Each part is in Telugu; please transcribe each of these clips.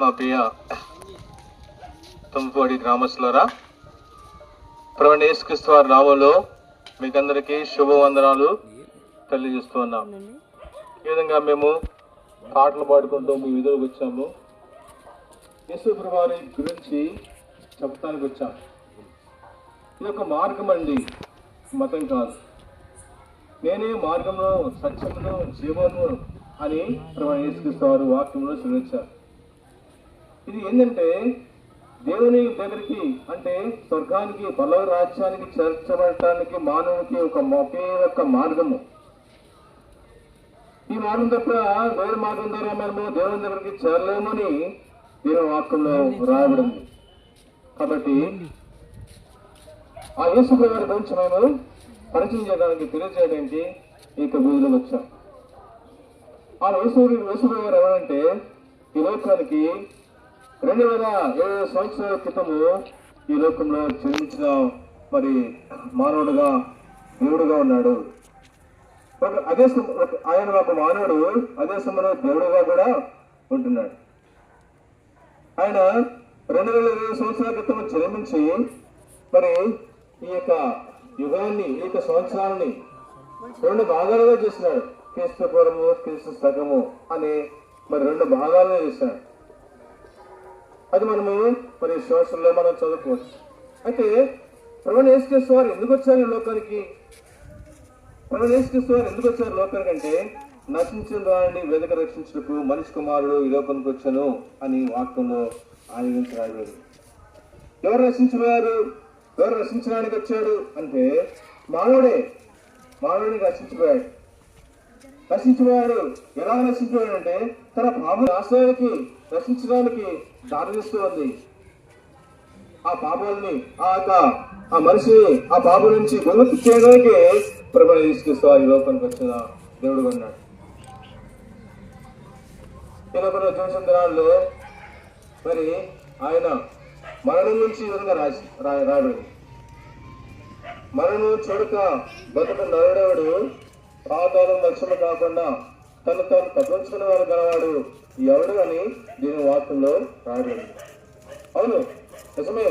మా ప్రియ తుంపడి గ్రామస్తులారా, ప్రభువైన యేసుక్రీస్తు వారి నామములో మీకందరికీ శుభవందనాలు తెలియజేస్తూ ఉన్నాం. ఈ విధంగా మేము పాటలు పాడుకుంటూ మీ విధులకు వచ్చాము. యేసు వారి గురించి చెప్పడానికి వచ్చాము. ఇది ఒక మార్గం అండి, మతం కాదు. నేనే మార్గంలో, సత్యమును, జీవము అని ప్రభువైన యేసుక్రీస్తు వారు వాక్యంలో సెలవిచ్చారు. ఇది ఏంటంటే దేవుని దగ్గరికి, అంటే స్వర్గానికి, పల్లవ రాజ్యానికి చేర్చబడటానికి మానవునికి ఒకే ఒక్క మార్గము. ఈ మార్గం తప్ప వేరే మార్గం ద్వారా మనము దేవుని దగ్గరికి చేరలేమని దేవుని వాక్యంలో రాయబడింది. కాబట్టి ఆ యేసు గారి గురించి మేము పరిచయం చేయడానికి, తెలియజేయడానికి ఈ వీధిలోకి వచ్చాం. ఆ యేసు గారు ఎవరంటే ఈ లోకానికి 2020 సంవత్సరాల క్రితము ఈ లోకంలో జన్మించిన మరి మానవుడుగా, దేవుడుగా ఉన్నాడు. ఆయన ఒక మానవుడు, అదే సమయంలో దేవుడుగా కూడా ఉంటున్నాడు. ఆయన 2020 సంవత్సరాల క్రితం జన్మించి మరి ఈ యొక్క యుగాన్ని, ఈ యొక్క సంవత్సరాలని 2 భాగాలుగా చేసినాడు. క్రీస్తు పూర్వము, క్రీస్తు సగము అని మరి 2 భాగాలుగా చేశాడు. అది మనము మరి సోషల్లో మనం చదువుకోవచ్చు. అయితే ప్రభువైన యేసుక్రీస్తు వారు ఎందుకు వచ్చారు ఈ లోకానికి? ప్రభువైన యేసుక్రీస్తు వారు ఎందుకు వచ్చారు లోకానికి అంటే, నశించిన వారిని వెదక రక్షించుటకు మనిషి కుమారుడు ఈ లోకానికి వచ్చాను అని వాక్యంలో ఆయన గురించి రాయబడింది. ఎవరు రక్షించబోయారు? ఎవరు రక్షించడానికి వచ్చాడు అంటే మానవుడిని రక్షించబోయాడు. ఎలా నశించిపోయాడు అంటే తన పాప ఆశ్రయానికి రక్షించడానికి దారిస్తూ ఉంది. ఆ పాపాలని, ఆ మనిషిని ఆ పాపం నుంచి విముక్తి చేయడానికి ప్రభువైన యేసుక్రీస్తు వారి లోకానికి వచ్చిన దేవుడుగా ఉన్నాడు. ఈ లోకంలో జీవించిన దినాల్లో మరి ఆయన మరణం నుంచి ఈ విధంగా రాయబడింది. మరణం చూడక బతుకు నరుడేవాడు పాతాళం లక్ష్యం కాకుండా తను తప్పించుకునే వాడు గలవాడు ఎవడు అని దీని వాక్యంలో రాయబడింది. అవును, నిజమే.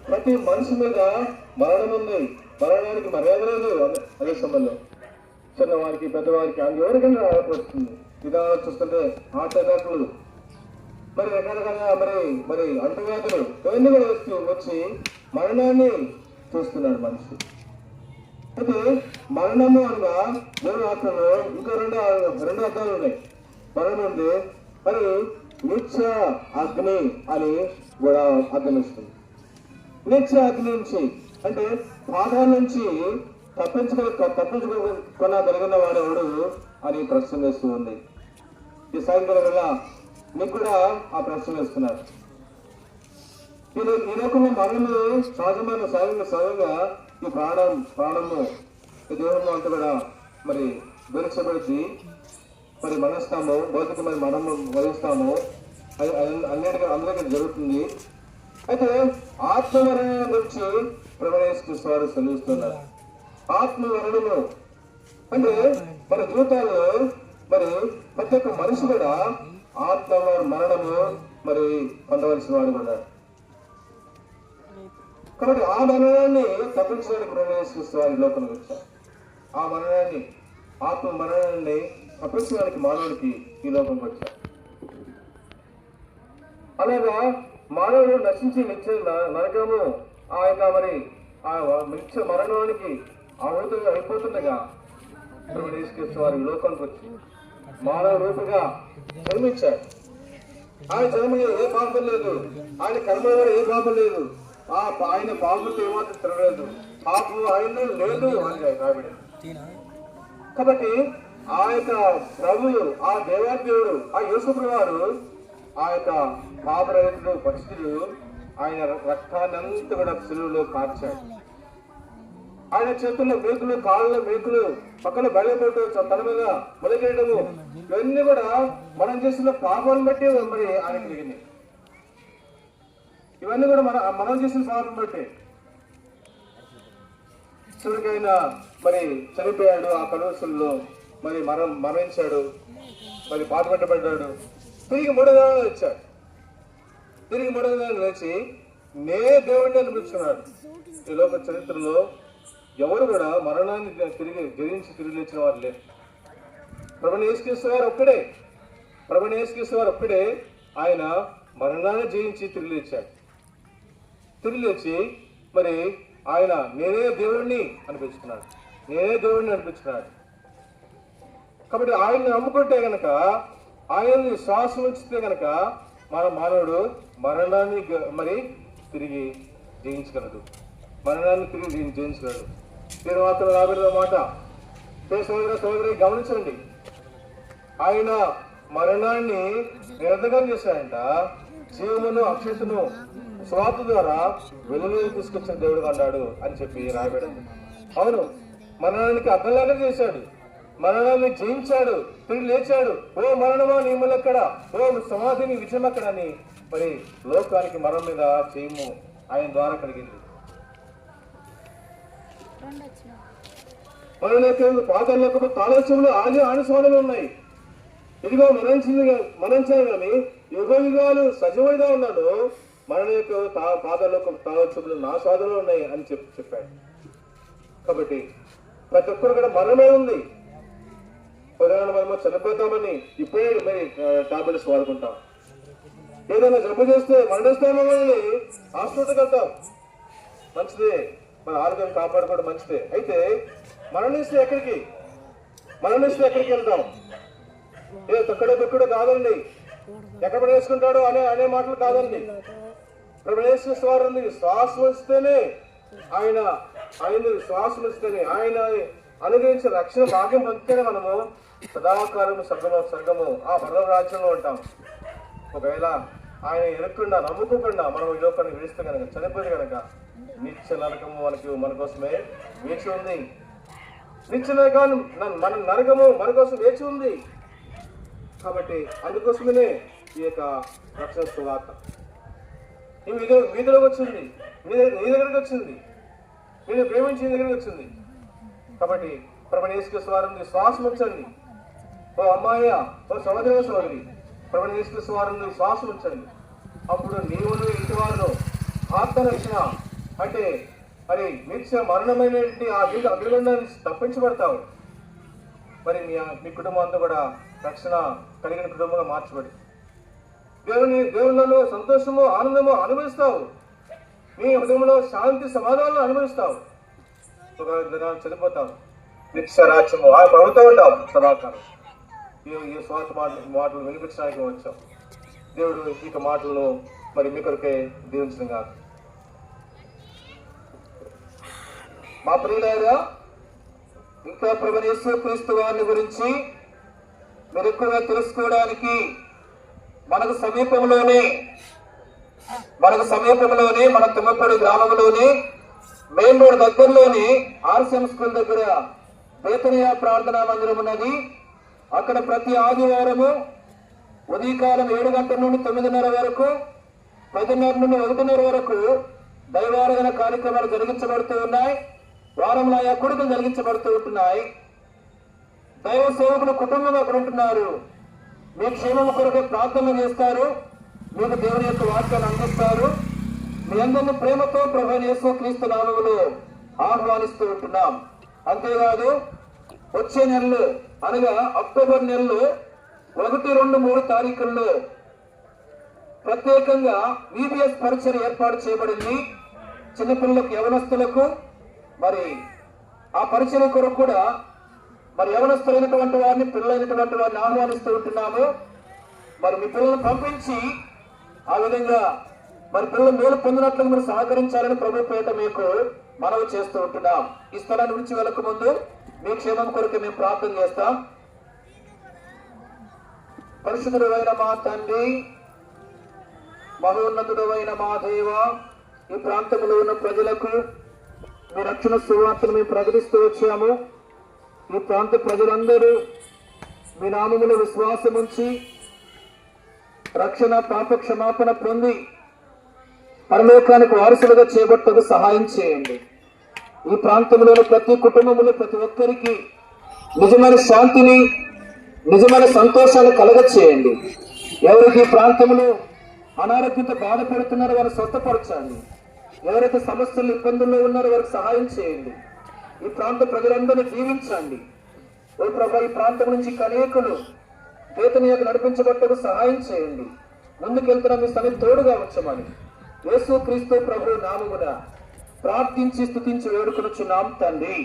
ప్రతి మనిషి మీద మరణం ఉంది. మరణానికి మర్యాద లేదు. అదే సమయంలో చిన్నవారికి, పెద్దవారికి, అది ఎవరికైనా వస్తుంది. విధానాలు చూస్తుంటే హార్ట్ అటాక్లు, మరి రకరకాల మరి అంటువ్యాధులు ఇవన్నీ కూడా వచ్చి మరణాన్ని చూస్తున్నాడు మనిషి. అయితే మరణము అనగా దేవుని ఆత్మలో ఇంకా రెండు అర్థాలు ఉన్నాయి. మరణం ఉంది, మరి నిత్య అగ్ని అని కూడా అర్థం ఇస్తుంది. నిత్య అగ్ని నుంచి అంటే పాదాల నుంచి తప్పించుకోగలిగిన వాడెవడు అని ప్రశ్న వేస్తూ ఉంది. ఈ సాయంత్రం వల్ల మీకు కూడా ఆ ప్రశ్న వేస్తున్నారు. ఈ లోకంలో మరణము సహజంగా ఈ ప్రాణము ఈ దేహంలో అంతా కూడా మరి విరక్షబడి మరి మరణిస్తాము, భౌతికమైన మరణము వహిస్తాము. అందరికీ జరుగుతుంది. అయితే ఆత్మమరణం గురించి ప్రభువైన యేసుక్రీస్తు వారు సెలవిస్తున్నారు. ఆత్మమరణము అంటే మన జీవితాల్లో మరి ప్రతి ఒక్క మనిషి కూడా ఆత్మ మరణము మరి పొందవలసిన వాడు కూడా. కాబట్టి ఆ మరణాన్ని తప్పించడానికి ప్రభువైన యేసుక్రీస్తు వారి లోకంలోకి వచ్చారు. ఆ మరణాన్ని, ఆత్మ మరణాన్ని తప్పించడానికి మానవుడికి ఈ లోకంకి వచ్చారు. అలాగా మానవుడు నశించి నిత్య నరకము, ఆ యొక్క మరి ఆ నిత్య మరణానికి అయిపోతుండగా ప్రభువైన యేసుక్రీస్తు వారి లోకానికి వచ్చి మానవ రూపుగా జన్మించాడు. ఆయన జన్మలో ఏ పాపం లేదు, ఆయన కర్మలో ఏ పాపం లేదు, ఆయన పాపంతో ఏమాత్రం తిరగలేదు, పాపం ఆయన లేదు అని రాబడి. కాబట్టి ఆ యొక్క ప్రభువు, ఆ దేవాదేవుడు, ఆ యేసుప్రభువు వారు ఆ యొక్క పాపరహితుడు, పరిస్థితులు ఆయన రక్తాన్ని అంతా కూడా శిలువలో కార్చాడు. ఆయన చేతుల్లో మేకులు, కాళ్ళలో మేకులు, పక్కన బయలుపెట్టు, తన మీద మొదలెట్టడము, ఇవన్నీ కూడా మనం చేసిన పాపాలను బట్టి మరి ఆయనకు జరిగినాయి. ఇవన్నీ కూడా మనం చేసిన పాపం బట్టి చివరికైనా మరి చనిపోయాడు. ఆ కలువసుల్లో మరి మరణించాడు, మరి బాధపెట్టబడ్డాడు. తిరిగి 3 దినాలు వచ్చాడు. తిరిగి మూడవ లేచి నే దేవుడిని అనిపించుకున్నాడు. ఈ లోక చరిత్రలో ఎవరు కూడా మరణాన్ని జయించి తిరిగి లేచిన వారు లేరు. ప్రభుని యేసుక్రీస్తు వారు ఒక్కడే ఆయన మరణాన్ని జయించి తిరిగి లేచాడు. తిరిగి లేచి మరి ఆయన నేనే దేవుడిని అనిపించుకున్నాడు. కాబట్టి ఆయన్ని నమ్ముకుంటే గనక, ఆయన్ని శ్వాసం ఉంచితే గనక మన మానవుడు మరణాన్ని మరి తిరిగి జయించగలడు. మీరు మాత్రం రాబడిన మాట సోదరి గమనించండి. ఆయన మరణాన్ని నిరర్ధకం చేశాడంట. జీవమును అక్షతను స్వార్థ ద్వారా వెలుగులోకి తీసుకొచ్చిన దేవుడు అన్నాడు అని చెప్పి రాయబడింది. అవును, మరణానికి అర్థంలాగా చేశాడు, మరణాన్ని జయించాడు, తిరిగి లేచాడు. ఓ మరణమా నీ మూలెక్కడ, ఓ సమాధిని విజయం ఎక్కడ అని మరి లోకానికి మరణం మీద చేయము ఆయన ద్వారా కలిగింది. పాతాళలోకము తాళచములు ఆనుసోదలు ఉన్నాయి. ఇదిగో మరణించాను కానీ యుగాలు సజీవంగా ఉన్నాడు. మరణ యొక్క పాతాళలోకము తాళచములు నా స్వాధీనంలో ఉన్నాయి అని చెప్పాడు. కాబట్టి ప్రతి ఒక్కరు కూడా మరణమే ఉంది. ఉదాహరణ మనము చనిపోతామని ఇప్పుడే మరి టాబ్లెట్స్ వాడుకుంటాం. ఏదైనా జబ్బు చేస్తే మరణిస్తామో అని హాస్పిటల్కి వెళ్తాం. మంచిదే, మన ఆరోగ్యాన్ని కాపాడుకోవడం మంచిదే. అయితే మరణిస్తే ఎక్కడికి వెళ్తాం? ఏ తొక్కడో కాదండి, ఎక్కడ పడేసుకుంటాడో అనే మాటలు కాదండి. ప్రవేశిస్తేనే ఆయన అనుగ్రహించిన రక్షణ భాగ్యం పొందితేనే మనము సదాకాలము స్వర్గము ఆ పరమ రాజ్యంలో ఉంటాం. ఒకవేళ ఆయన ఎరగకుండా నమ్ముకోకుండా మనం ఈ లోకాన్ని విడిస్తే కనుక, చనిపోతే కనుక నిత్య నరకము మన కోసమే వేచి ఉంది. నిత్య నరకము మన కోసం వేచి ఉంది. కాబట్టి అందుకోసమే ఈ యొక్క రక్షణ సువార్త వీధిలోకి వచ్చింది, నీ దగ్గరికి వచ్చింది, నేను ప్రేమించి నీ దగ్గరికి వచ్చింది. కాబట్టి ప్రభుని యేసుక్రీస్తు వారిని శ్వాసం ఉంచండి. ఓ అమ్మాయ, ఓ సోదరి, ప్రభుని యేసుక్రీస్తు వారిని శ్వాసం ఉంచండి. అప్పుడు నీవును ఇంటి వారు ఆత్మరక్షణ అంటే మరి నిత్య మరణమైనటువంటి ఆ అగ్నిగుండాన్ని తప్పించబడతావు. మరి మీ కుటుంబం అంతా కూడా రక్షణ కలిగిన కుటుంబంగా మార్చబడి దేవుళ్ళలో సంతోషము ఆనందము అనుభవిస్తావు. మీ హృదయంలో శాంతి సమాధానాలు అనుభవిస్తావు. ఒక దినాలు చనిపోతావు, నిత్య రాజ్యము ఆ ప్రభుత్వం ఉంటావు సదాకాలం. ఈ స్వార్థ మాటలు వినిపించడానికి వచ్చాం. దేవుడు ఈ మాటలను మరి మీ కొరకే దీవించడం కాదు. మా ప్రియులారా, ఇంకా ప్రభువు యేసుక్రీస్తు వారిని గురించి మీరు ఎక్కువగా తెలుసుకోవడానికి మనకు సమీపంలోనే మన తుమ్మపడి గ్రామంలోనే మెయిన్ రోడ్ దగ్గరలోని ఆర్సిఎం స్కూల్ దగ్గర బేతనియా ప్రార్థనా మందిరం ఉన్నది. అక్కడ ప్రతి ఆదివారము ఉదయకాలం 7 గంటల నుండి 9:30 వరకు, 10:30 నుండి 1:30 వరకు దైవారాధన కార్యక్రమాలు జరిగించబడుతూ ఉన్నాయి. వారంలో ఆయా కొడుకులు జరిగించబడుతూ ఉంటున్నాయి. దైవ సేవకులు కుటుంబంగా అక్కడ ఉంటున్నారు. మీ క్షేమం కొరకు ప్రార్థన చేస్తారు, మీకు దేవుని యొక్క వాక్యాన్ని అందిస్తారు. మీ అందరినీ ప్రేమతో ప్రభువైన యేసుక్రీస్తు నామములో ఆహ్వానిస్తూ ఉంటున్నాం. అంతేకాదు వచ్చే నెలలో అనగా అక్టోబర్ నెలలో 1, 2, 3 తారీఖుల్లో ప్రత్యేకంగా VBS పరీక్షలు ఏర్పాటు చేయబడింది. చిన్నపిల్లలకు, యవనస్తులకు మరి ఆ పరీక్షల కొరకు కూడా మరి యవనస్తులైనటువంటి వారిని, పిల్లలైనటువంటి వారిని ఆహ్వానిస్తూ ఉంటున్నాము. మరి మీ పిల్లలను పంపించి ఆ విధంగా మరి పిల్లలు మేలు పొందినట్లు మీరు సహకరించాలని ప్రభు పేట మీకు మనవి చేస్తూ ఉంటున్నాం. ఈ స్థలాన్ని విడిచి వెళ్ళక ముందు మీ క్షేమం కొరకు మేము ప్రార్థన చేస్తాం. పరిశుద్ధుడైన మా తండ్రి, మహోన్నతుడైన మా దేవ, ఈ ప్రాంతంలో ఉన్న ప్రజలకు మీ రక్షణ సువార్తను మేము ప్రకటిస్తూ వచ్చాము. ఈ ప్రాంత ప్రజలందరూ మీ నామములో విశ్వాసం ఉంచి రక్షణ పాప క్షమాపణ పొంది పరలోకానికి వారసులుగా చేపట్టకు సహాయం చేయండి. ఈ ప్రాంతంలోని ప్రతి కుటుంబంలో ప్రతి ఒక్కరికి నిజమైన శాంతిని, నిజమైన సంతోషాన్ని కలగచేయండి. ఎవరికి ఈ ప్రాంతంలో అనారోగ్యంతో బాధపడుతున్నారో వారు స్వస్థపరచండి. ఎవరైతే సమస్యలు ఇబ్బందుల్లో ఉన్నారో వారికి సహాయం చేయండి. ఈ ప్రాంత ప్రజలందరినీ దీవించండి. ఓ ప్రభా, ఈ ప్రాంతం నుంచి అనేకులు వేతనీయకు నడిపించబట్టకు సహాయం చేయండి. ముందుకెళ్తున్న మీ సన్నిధి తోడుగా ఉంచమని యేసు క్రీస్తు ప్రభు నామమున ప్రార్థించి స్తుతించి వేడుకొనుచున్నాం తండ్రి.